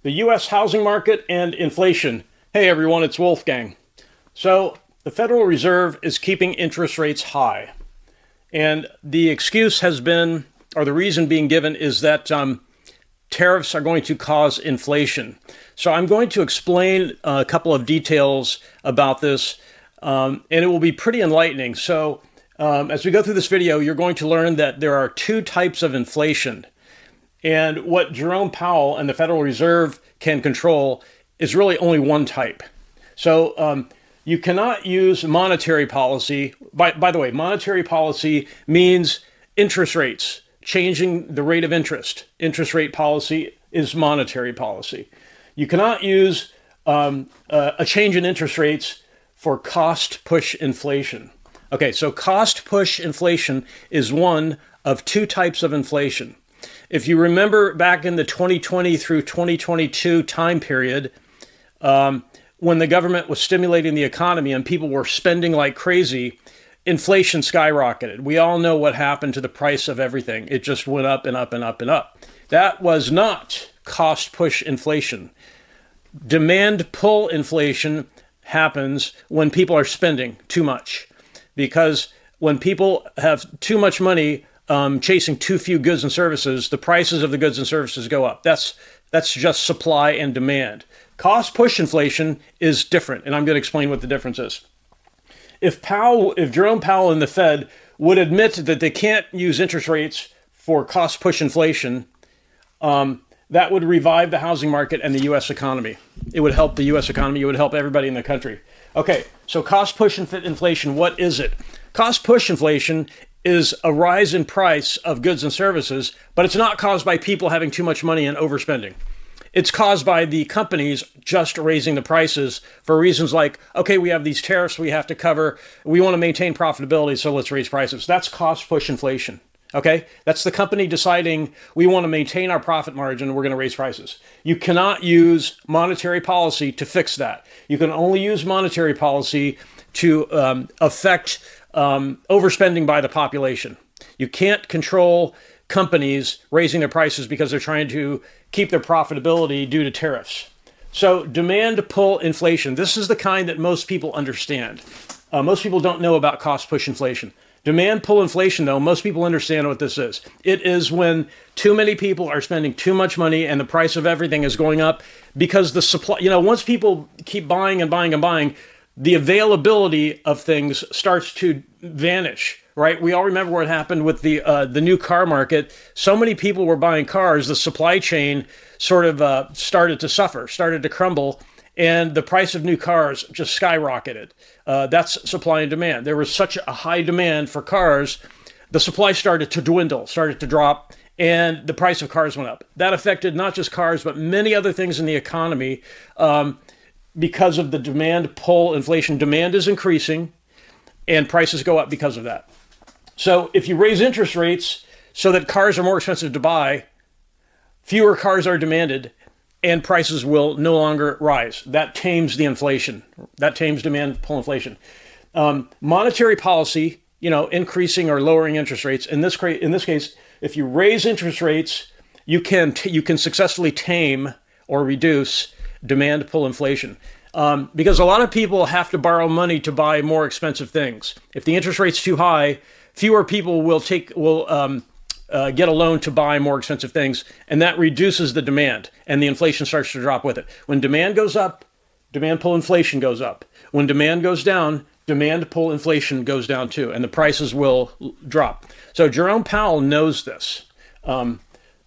The U.S. housing market and inflation. Hey everyone, it's Wolfgang. So the Federal Reserve is keeping interest rates high. And the excuse has been, or the reason being given, is that tariffs are going to cause inflation. So I'm going to explain a couple of details about this, and it will be pretty enlightening. So as we go through this video, you're going to learn that there are two types of inflation. And what Jerome Powell and the Federal Reserve can control is really only one type. So you cannot use monetary policy. By the way, monetary policy means interest rates, changing the rate of interest. Interest rate policy is monetary policy. You cannot use a change in interest rates for cost push inflation. Okay, so cost push inflation is one of two types of inflation. If you remember back in the 2020 through 2022 time period, when the government was stimulating the economy and people were spending like crazy, inflation skyrocketed. We all know what happened to the price of everything. It just went up and up and up and up. That was not cost push inflation. Demand pull inflation happens when people are spending too much. Because when people have too much money chasing too few goods and services, the prices of the goods and services go up. That's just supply and demand. Cost push inflation is different, and I'm going to explain what the difference is. If Jerome Powell and the Fed would admit that they can't use interest rates for cost push inflation, that would revive the housing market and the U.S. economy. It would help the U.S. economy. It would help everybody in the country. Okay, so cost push inflation, what is it? Cost push inflation is a rise in price of goods and services, but it's not caused by people having too much money and overspending. It's caused by the companies just raising the prices for reasons like, okay, we have these tariffs we have to cover. We want to maintain profitability, so let's raise prices. That's cost push inflation. Okay, that's the company deciding we want to maintain our profit margin, we're going to raise prices. You cannot use monetary policy to fix that. You can only use monetary policy to affect overspending by the population. You can't control companies raising their prices because they're trying to keep their profitability due to tariffs. So demand pull inflation, this is the kind that most people understand. Most people don't know about cost push inflation. Demand pull inflation, though, most people understand what this is. It is when too many people are spending too much money and the price of everything is going up because the supply, once people keep buying and buying and buying, the availability of things starts to vanish, right? We all remember what happened with the new car market. So many people were buying cars, the supply chain sort of started to suffer, started to crumble, and the price of new cars just skyrocketed. That's supply and demand. There was such a high demand for cars, the supply started to dwindle, started to drop, and the price of cars went up. That affected not just cars, but many other things in the economy because of the demand pull inflation. Demand is increasing, and prices go up because of that. So if you raise interest rates so that cars are more expensive to buy, fewer cars are demanded, and prices will no longer rise. That tames the inflation. That tames demand pull inflation. Monetary policy, increasing or lowering interest rates. In this case, if you raise interest rates, you can successfully tame or reduce demand pull inflation. Because a lot of people have to borrow money to buy more expensive things. If the interest rate's too high, fewer people will get a loan to buy more expensive things, and that reduces the demand, and the inflation starts to drop with it. When demand goes up, demand pull inflation goes up. When demand goes down, demand pull inflation goes down too, and the prices will drop. So Jerome Powell knows this.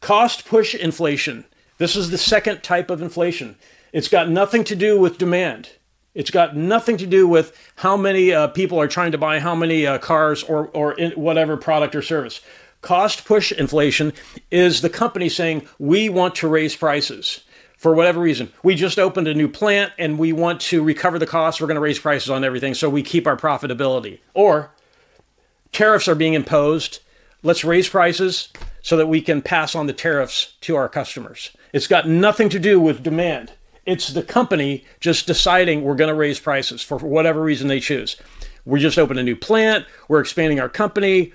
Cost push inflation. This is the second type of inflation. It's got nothing to do with demand. It's got nothing to do with how many people are trying to buy how many cars or whatever product or service. Cost push inflation is the company saying, we want to raise prices for whatever reason. We just opened a new plant and we want to recover the costs. We're going to raise prices on everything so we keep our profitability. Or tariffs are being imposed. Let's raise prices so that we can pass on the tariffs to our customers. It's got nothing to do with demand. It's the company just deciding we're going to raise prices for whatever reason they choose. We just opened a new plant. We're expanding our company.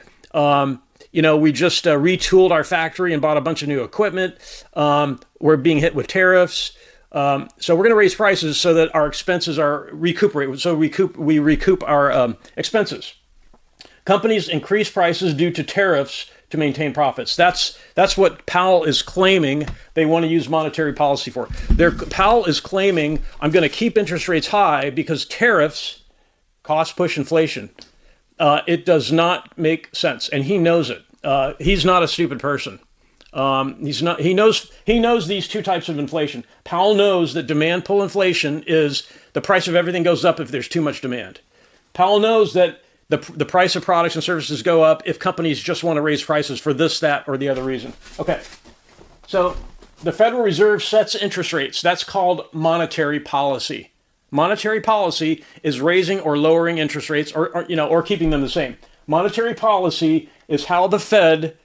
we just retooled our factory and bought a bunch of new equipment. We're being hit with tariffs. So we're going to raise prices so that our expenses are recuperated. So we recoup our expenses. Companies increase prices due to tariffs to maintain profits. That's what Powell is claiming they want to use monetary policy for. Powell is claiming, I'm going to keep interest rates high because tariffs cost push inflation. It does not make sense, and he knows it. He's not a stupid person. He's not. He knows these two types of inflation. Powell knows that demand pull inflation is the price of everything goes up if there's too much demand. Powell knows that the price of products and services go up if companies just want to raise prices for this, that, or the other reason. Okay, so the Federal Reserve sets interest rates. That's called monetary policy. Monetary policy is raising or lowering interest rates, or keeping them the same. Monetary policy is how the Fed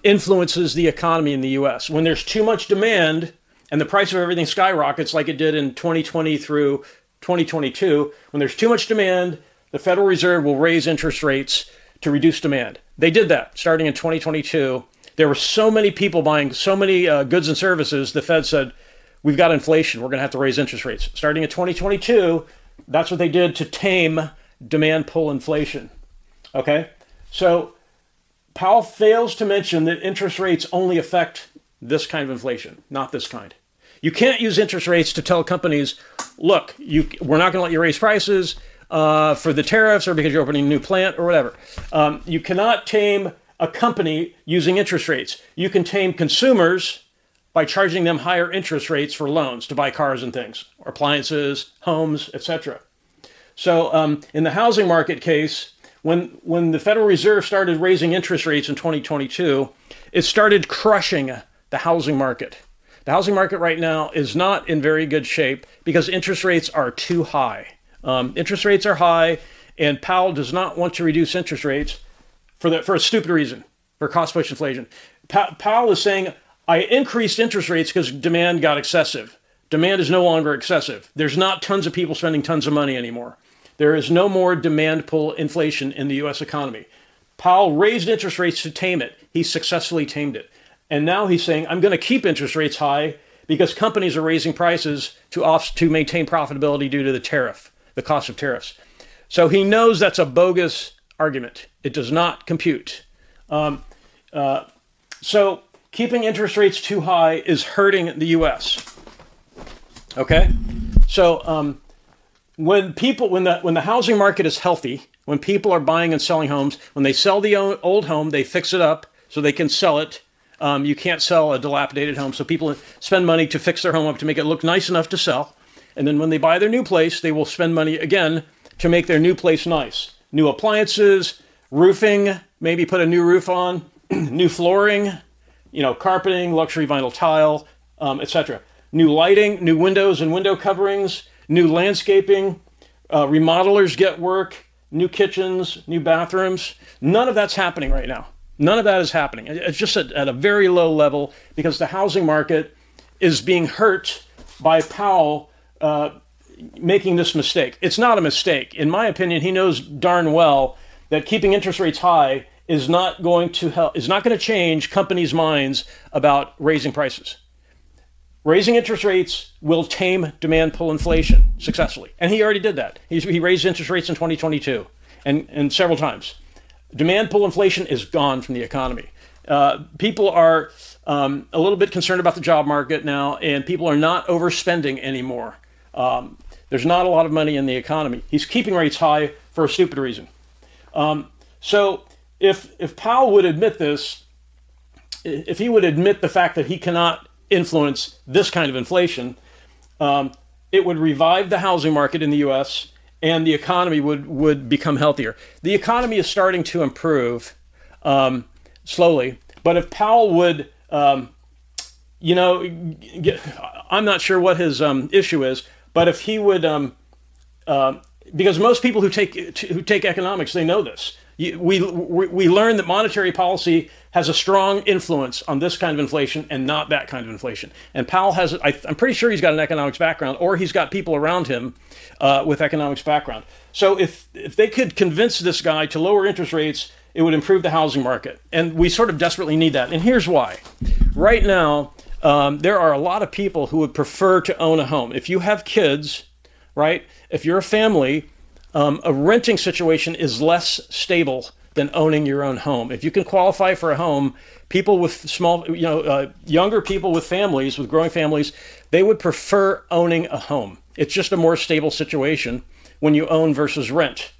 influences the economy in the U.S. When there's too much demand and the price of everything skyrockets like it did in 2020 through 2022, when there's too much demand, the Federal Reserve will raise interest rates to reduce demand. They did that starting in 2022. There were so many people buying so many goods and services, the Fed said, we've got inflation, we're going to have to raise interest rates. Starting in 2022, that's what they did to tame demand pull inflation. Okay? So Powell fails to mention that interest rates only affect this kind of inflation, not this kind. You can't use interest rates to tell companies, look, we're not going to let you raise prices for the tariffs or because you're opening a new plant or whatever. You cannot tame a company using interest rates. You can tame consumers by charging them higher interest rates for loans to buy cars and things, or appliances, homes, etc. So in the housing market case, when the Federal Reserve started raising interest rates in 2022, it started crushing the housing market. The housing market right now is not in very good shape because interest rates are too high. Interest rates are high, and Powell does not want to reduce interest rates for a stupid reason, for cost push inflation. Powell is saying, I increased interest rates because demand got excessive. Demand is no longer excessive. There's not tons of people spending tons of money anymore. There is no more demand pull inflation in the U.S. economy. Powell raised interest rates to tame it. He successfully tamed it. And now he's saying, I'm going to keep interest rates high because companies are raising prices to maintain profitability due to the cost of tariffs. So he knows that's a bogus argument. It does not compute. So keeping interest rates too high is hurting the U.S. Okay? So when the housing market is healthy, when people are buying and selling homes, when they sell the old home, they fix it up so they can sell it. You can't sell a dilapidated home, so people spend money to fix their home up to make it look nice enough to sell. And then when they buy their new place, they will spend money again to make their new place nice. New appliances, roofing, maybe put a new roof on, new flooring, carpeting, luxury vinyl tile, etc. New lighting, new windows and window coverings, new landscaping, remodelers get work, new kitchens, new bathrooms. None of that's happening right now. None of that is happening. It's just at a very low level because the housing market is being hurt by Powell making this mistake. It's not a mistake. In my opinion, he knows darn well that keeping interest rates high is not going to change companies' minds about raising prices. Raising interest rates will tame demand pull inflation successfully. And he already did that. He raised interest rates in 2022 and several times. Demand pull inflation is gone from the economy. People are a little bit concerned about the job market now, and people are not overspending anymore. There's not a lot of money in the economy. He's keeping rates high for a stupid reason. So if Powell would admit this, if he would admit the fact that he cannot influence this kind of inflation, it would revive the housing market in the U.S., and the economy would become healthier. The economy is starting to improve slowly, but if Powell would, I'm not sure what his issue is, but if he would, because most people who take economics, they know this. We learn that monetary policy has a strong influence on this kind of inflation and not that kind of inflation. And Powell has, I'm pretty sure he's got an economics background, or he's got people around him with economics background. So if they could convince this guy to lower interest rates it would improve the housing market. And we sort of desperately need that. And here's why. Right now, there are a lot of people who would prefer to own a home. If you have kids, right, if you're a family, a renting situation is less stable than owning your own home. If you can qualify for a home, people with younger people with families, with growing families, they would prefer owning a home. It's just a more stable situation when you own versus rent.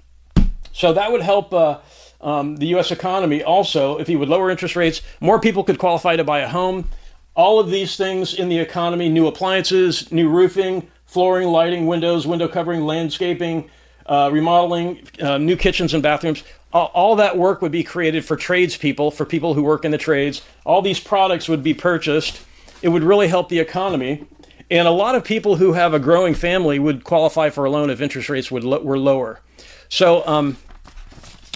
So that would help the U.S. economy also. If you would lower interest rates, more people could qualify to buy a home. All of these things in the economy, new appliances, new roofing, flooring, lighting, windows, window covering, landscaping, remodeling, new kitchens and bathrooms, all that work would be created for tradespeople, for people who work in the trades. All these products would be purchased. It would really help the economy. And a lot of people who have a growing family would qualify for a loan if interest rates were lower. So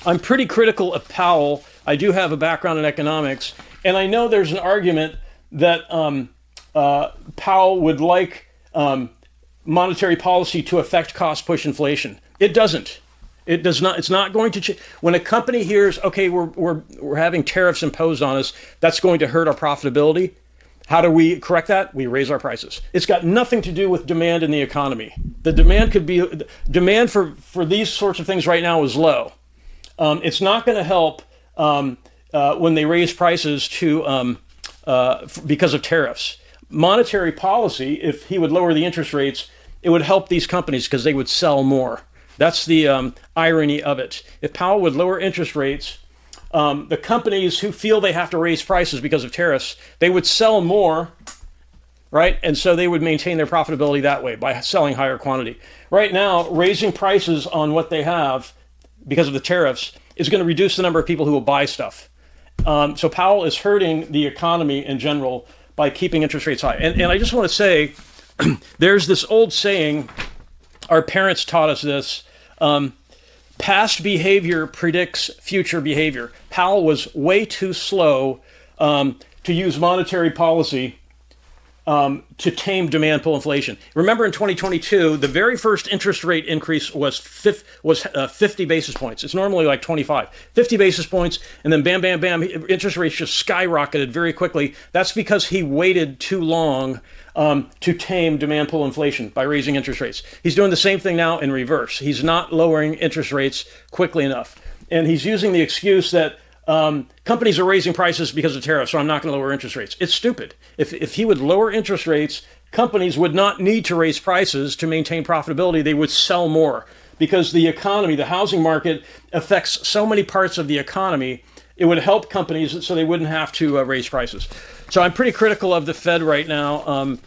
I'm pretty critical of Powell. I do have a background in economics. And I know there's an argument that Powell would like monetary policy to affect cost push inflation. It doesn't. It does not. It's not going to change. When a company hears, okay, we're having tariffs imposed on us, that's going to hurt our profitability. How do we correct that? We raise our prices. It's got nothing to do with demand in the economy. The demand for these sorts of things right now is low. It's not going to help when they raise prices because of tariffs. Monetary policy, if he would lower the interest rates, it would help these companies because they would sell more. That's the irony of it. If Powell would lower interest rates, the companies who feel they have to raise prices because of tariffs, they would sell more, right? And so they would maintain their profitability that way by selling higher quantity. Right now, raising prices on what they have because of the tariffs is going to reduce the number of people who will buy stuff. So Powell is hurting the economy in general by keeping interest rates high. And I just want to say, there's this old saying, our parents taught us this, past behavior predicts future behavior. Powell was way too slow to use monetary policy to tame demand pull inflation. Remember in 2022, the very first interest rate increase was 50 basis points. It's normally like 25. 50 basis points, and then bam, bam, bam, interest rates just skyrocketed very quickly. That's because he waited too long to tame demand pull inflation by raising interest rates. He's doing the same thing now in reverse. He's not lowering interest rates quickly enough. And he's using the excuse that companies are raising prices because of tariffs, so I'm not going to lower interest rates. It's stupid. If he would lower interest rates, companies would not need to raise prices to maintain profitability. They would sell more because the economy, the housing market, affects so many parts of the economy. It would help companies so they wouldn't have to raise prices. So I'm pretty critical of the Fed right now.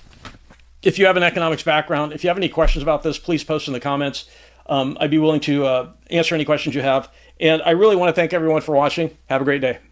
If you have an economics background, if you have any questions about this, please post in the comments. I'd be willing to answer any questions you have. And I really want to thank everyone for watching. Have a great day.